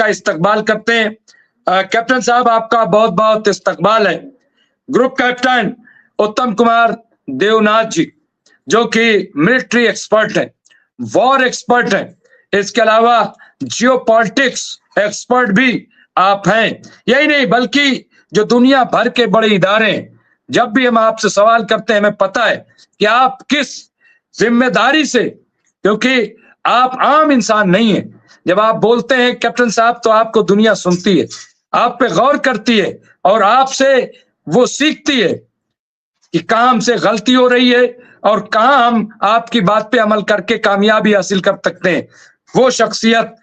उनका इस्तकबाल करते हैं। कैप्टन साहब, आपका बहुत बहुत इस्तकबाल है। ग्रुप कैप्टन उत्तम कुमार देवनाथ जी, जो कि मिलिट्री एक्सपर्ट है, वॉर एक्सपर्ट है, इसके अलावा जियोपॉलिटिक्स एक्सपर्ट भी आप हैं। यही नहीं बल्कि जो दुनिया भर के बड़े इदारे हैं, जब भी हम आपसे सवाल करते हैं हमें पता है कि आप किस जिम्मेदारी से, क्योंकि आप आम इंसान नहीं है, जब आप बोलते हैं कैप्टन साहब तो आपको दुनिया सुनती है, आप पे गौर करती है और आपसे वो सीखती है कि कहां हमसे गलती हो रही है और कहां हम आपकी बात पे अमल करके कामयाबी हासिल कर सकते हैं। वो शख्सियत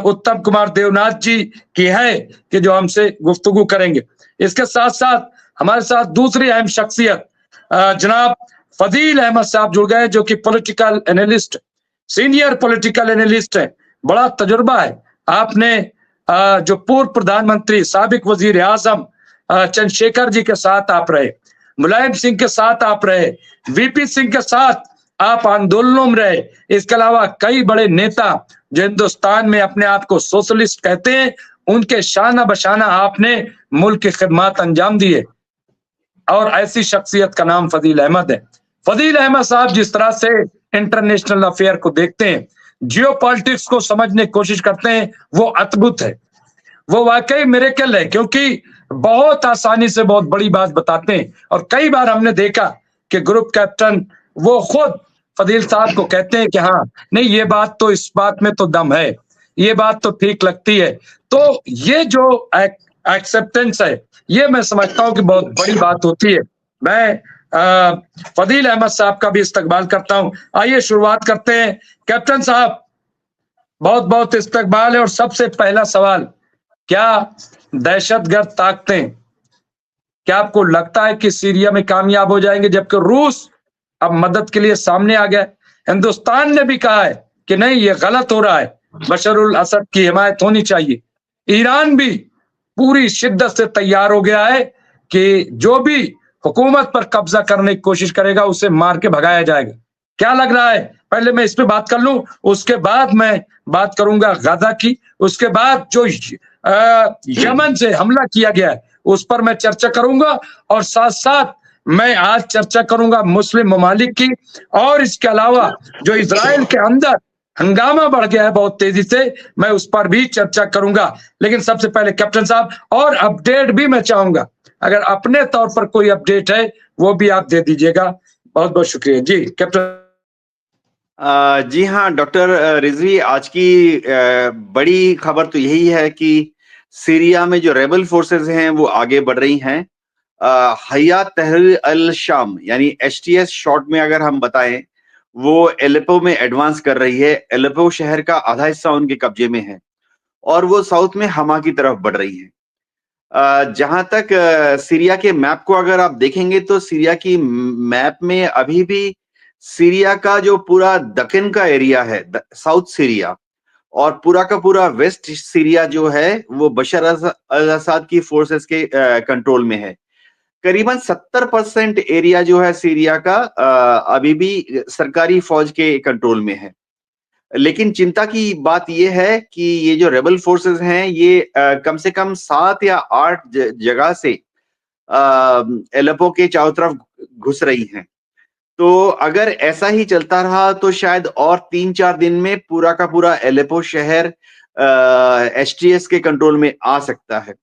उत्तम कुमार देवनाथ जी की है कि जो हमसे गुफ्तगू करेंगे। इसके साथ साथ हमारे साथ दूसरी अहम शख्सियत जनाब फजील अहमद साहब जुड़ गए, जो कि political analyst, senior political analyst है, बड़ा तजुर्बा है। आपने जो पूर्व प्रधानमंत्री साबिक वजीर आजम चंद्रशेखर जी के साथ आप रहे, मुलायम सिंह के साथ आप रहे, वीपी सिंह के साथ आप आंदोलनों में रहे, इसके अलावा कई बड़े नेता जो हिंदुस्तान में अपने आप को सोशलिस्ट कहते हैं, उनके शाना बशाना आपने मुल्क की खिदमत अंजाम दिए और ऐसी शख्सियत का नाम फजील अहमद है। फजील अहमद साहब जिस तरह से इंटरनेशनल अफेयर को देखते हैं, जियो पॉलिटिक्स को समझने की कोशिश करते हैं, वो अद्भुत है, वो वाकई मिरेकल है, क्योंकि बहुत आसानी से बहुत बड़ी बात बताते हैं। और कई बार हमने देखा कि ग्रुप कैप्टन वो खुद फजील साहब को कहते हैं कि हाँ नहीं, ये बात तो, इस बात में तो दम है, ये बात तो ठीक लगती है। तो ये जो एक्सेप्टेंस है, ये मैं समझता हूं कि बहुत बड़ी बात होती है। मैं फजील अहमद साहब का भी इस्तकबाल करता हूं। आइए शुरुआत करते हैं। कैप्टन साहब, बहुत बहुत इस्तकबाल है। और सबसे पहला सवाल, क्या दहशतगर्द ताकतें, क्या आपको लगता है कि सीरिया में कामयाब हो जाएंगे, जबकि रूस अब मदद के लिए सामने आ गया? हिंदुस्तान ने भी कहा है कि नहीं, ये गलत हो रहा है, बशरुल असद की हिमायत होनी चाहिए। ईरान भी पूरी शिद्दत से तैयार हो गया है कि जो भी हुकूमत पर कब्जा करने की कोशिश करेगा उसे मार के भगाया जाएगा। क्या लग रहा है? पहले मैं इस पे बात कर लूं, उसके बाद मैं बात करूंगा गाजा की, उसके बाद जो यमन से हमला किया गया है उस पर मैं चर्चा करूंगा, और साथ साथ मैं आज चर्चा करूंगा मुस्लिम ममालिक की, और इसके अलावा जो इजराइल के अंदर हंगामा बढ़ गया है बहुत तेजी से, मैं उस पर भी चर्चा करूंगा। लेकिन सबसे पहले कैप्टन साहब, और अपडेट भी मैं चाहूंगा, अगर अपने तौर पर कोई अपडेट है वो भी आप दे दीजिएगा। बहुत बहुत शुक्रिया जी कैप्टन। जी हाँ डॉक्टर रिजवी, आज की बड़ी खबर तो यही है कि सीरिया में जो रेबल फोर्सेस हैं वो आगे बढ़ रही हैं। हयात तहरीर अल शाम यानी एचटीएस शॉर्ट में अगर हम बताएं, वो एलेपो में एडवांस कर रही है। एलेपो शहर का आधा हिस्सा उनके कब्जे में है और वो साउथ में हमा की तरफ बढ़ रही है। जहां तक सीरिया के मैप को अगर आप देखेंगे तो सीरिया की मैप में अभी भी सीरिया का जो पूरा दक्कन का एरिया है, साउथ सीरिया, और पूरा का पूरा वेस्ट सीरिया जो है वो बशर अल असद की फोर्सेस के कंट्रोल में है। करीबन 70% एरिया जो है सीरिया का अभी भी सरकारी फौज के कंट्रोल में है। लेकिन चिंता की बात यह है कि ये जो रेबल फोर्सेस हैं ये कम से कम 7 या 8 जगह से एलेपो के चारों तरफ घुस रही हैं। तो अगर ऐसा ही चलता रहा तो शायद और 3-4 दिन में पूरा का पूरा एलेपो शहर एचटीएस के कंट्रोल में आ सकता है।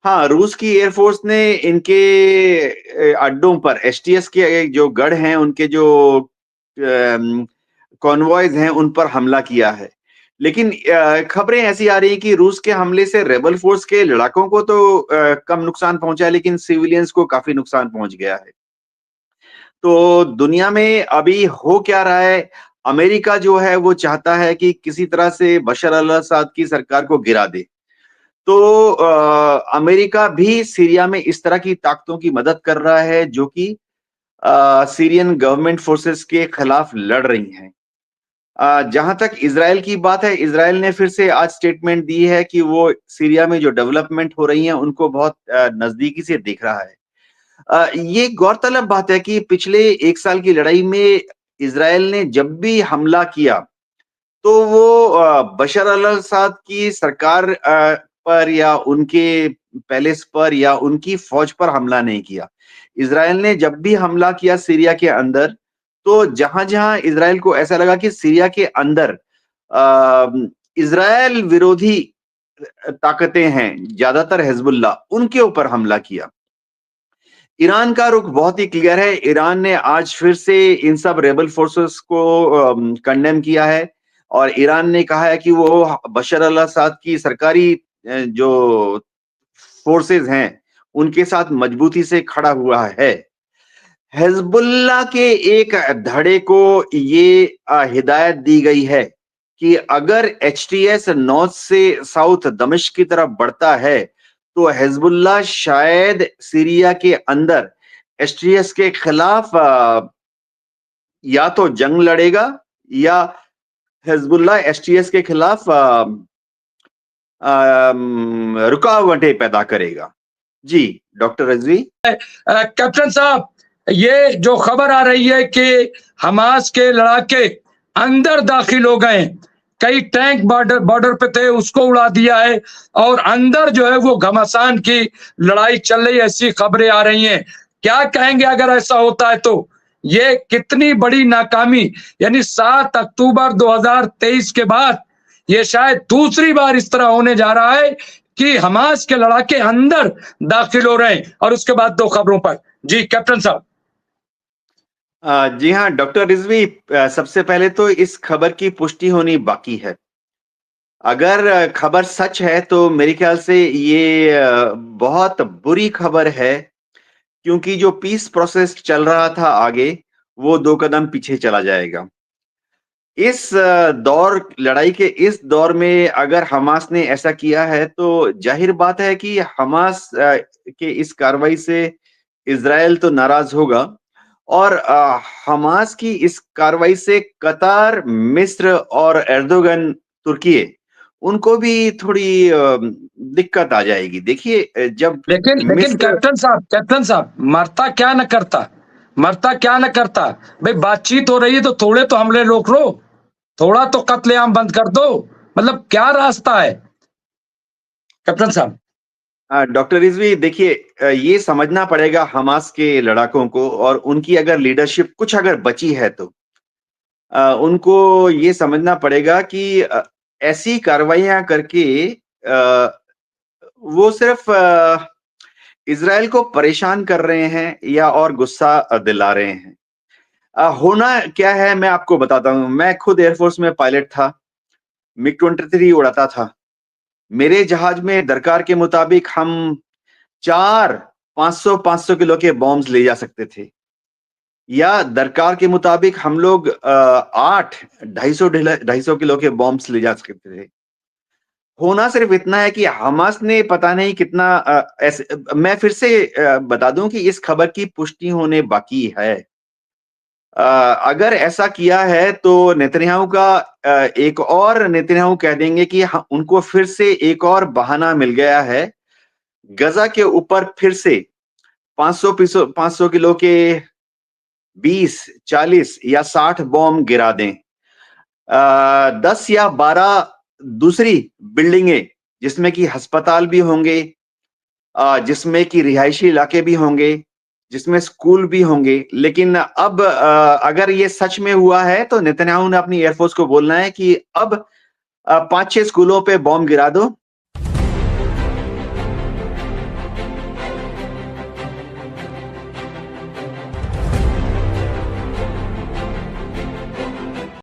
हाँ, रूस की एयरफोर्स ने इनके अड्डों पर, एचटीएस के जो गढ़ हैं, उनके जो कॉन्वॉयज हैं, उन पर हमला किया है। लेकिन खबरें ऐसी आ रही हैं कि रूस के हमले से रेबल फोर्स के लड़ाकों को तो कम नुकसान पहुंचा, लेकिन सिविलियंस को काफी नुकसान पहुंच गया है। तो दुनिया में अभी हो क्या रहा है? अमेरिका जो है वो चाहता है कि किसी तरह से बशर अल असद की सरकार को गिरा दे। तो अमेरिका भी सीरिया में इस तरह की ताकतों की मदद कर रहा है जो कि सीरियन गवर्नमेंट फोर्सेस के खिलाफ लड़ रही हैं। जहां तक इजराइल की बात है, इजराइल ने फिर से आज स्टेटमेंट दी है कि वो सीरिया में जो डेवलपमेंट हो रही हैं उनको बहुत नजदीकी से देख रहा है। ये गौरतलब बात है कि पिछले 1 साल की लड़ाई में इजराइल ने जब भी हमला किया तो वो बशर अल-असाद की सरकार पर या उनके पैलेस पर या उनकी फौज पर हमला नहीं किया। इज़राइल ने जब भी हमला किया सीरिया के अंदर, तो जहां-जहां इज़राइल को ऐसा लगा कि सीरिया के अंदर इज़राइल विरोधी ताकतें हैं, ज्यादातर हिजबुल्लाह, उनके ऊपर हमला किया। ईरान का रुख बहुत ही क्लियर है। ईरान ने आज फिर से इन सब रेबल फोर्सेस को कंडेम किया है और ईरान ने कहा है कि वो बशर अल-असाद की सरकारी जो फोर्सेस हैं, उनके साथ मजबूती से खड़ा हुआ है। हिजबुल्लाह के एक धड़े को ये हिदायत दी गई है कि अगर एचटीएस नॉर्थ से साउथ दमिश्क की तरफ बढ़ता है, तो हिजबुल्लाह शायद सीरिया के अंदर एचटीएस के खिलाफ या तो जंग लड़ेगा या हिजबुल्लाह एचटीएस के खिलाफ रुकावटें पैदा करेगा। जी, डॉक्टर रिजवी। कैप्टन साहब, ये जो खबर आ रही है कि हमास के लड़ाके अंदर दाखिल हो गए, कई टैंक बॉर्डर पे थे उसको उड़ा दिया है और अंदर जो है वो घमासान की लड़ाई चल रही है, ऐसी खबरें आ रही हैं। क्या कहेंगे अगर ऐसा होता है तो? ये कितनी बड़ी नाकामी, यानी 7 अक्टूबर 2023 के बाद ये शायद दूसरी बार इस तरह होने जा रहा है कि हमास के लड़ाके अंदर दाखिल हो रहे हैं। और उसके बाद 2 खबरों पर जी कैप्टन साहब। जी हाँ, डॉक्टर रिजवी, सबसे पहले तो इस खबर की पुष्टि होनी बाकी है। अगर खबर सच है तो मेरे ख्याल से ये बहुत बुरी खबर है, क्योंकि जो पीस प्रोसेस चल रहा था आगे, वो 2 कदम पीछे चला जाएगा। इस लड़ाई के इस दौर में अगर हमास ने ऐसा किया है, तो जाहिर बात है कि हमास के इस कार्रवाई से इज़राइल तो नाराज होगा और हमास की इस कार्रवाई से कतार, मिस्र और एर्दोगन, तुर्की, उनको भी थोड़ी दिक्कत आ जाएगी। देखिए, जब लेकिन कैप्टन साहब, मरता क्या न करता भाई, बातचीत हो रही है तो थोड़े तो हमले रोक लो, थोड़ा तो कत्लेआम बंद कर दो। मतलब क्या रास्ता है कैप्टन साहब? डॉक्टर रिजवी, देखिए, ये समझना पड़ेगा हमास के लड़ाकों को, और उनकी अगर लीडरशिप कुछ अगर बची है तो उनको ये समझना पड़ेगा कि ऐसी कार्रवाइयां करके वो सिर्फ इज़राइल को परेशान कर रहे हैं या और गुस्सा दिला रहे हैं। होना क्या है मैं आपको बताता हूँ। मैं खुद एयरफोर्स में पायलट था, मिग-23 उड़ाता था। मेरे जहाज में दरकार के मुताबिक हम 4 500 किलो के बॉम्ब्स ले जा सकते थे, या दरकार के मुताबिक हम लोग 8 250 किलो के बॉम्ब्स ले जा सकते थे। होना सिर्फ इतना है कि हमास ने पता नहीं कितना ऐसे, मैं फिर से बता दूं कि इस खबर की पुष्टि होने बाकी है। अगर ऐसा किया है तो नेतन्याहू का एक और नेतन्याहू कह देंगे कि उनको फिर से एक और बहाना मिल गया है। गजा के ऊपर फिर से 500 किलो के 20, 40 या 60 बॉम्ब गिरा दें। 10 या 12 दूसरी बिल्डिंगें, जिसमें कि अस्पताल भी होंगे, जिसमें कि रिहायशी इलाके भी होंगे, जिसमें स्कूल भी होंगे। लेकिन अब अगर ये सच में हुआ है तो नेतन्याहू ने अपनी एयरफोर्स को बोलना है कि अब 5-6 स्कूलों पे बॉम्ब गिरा दो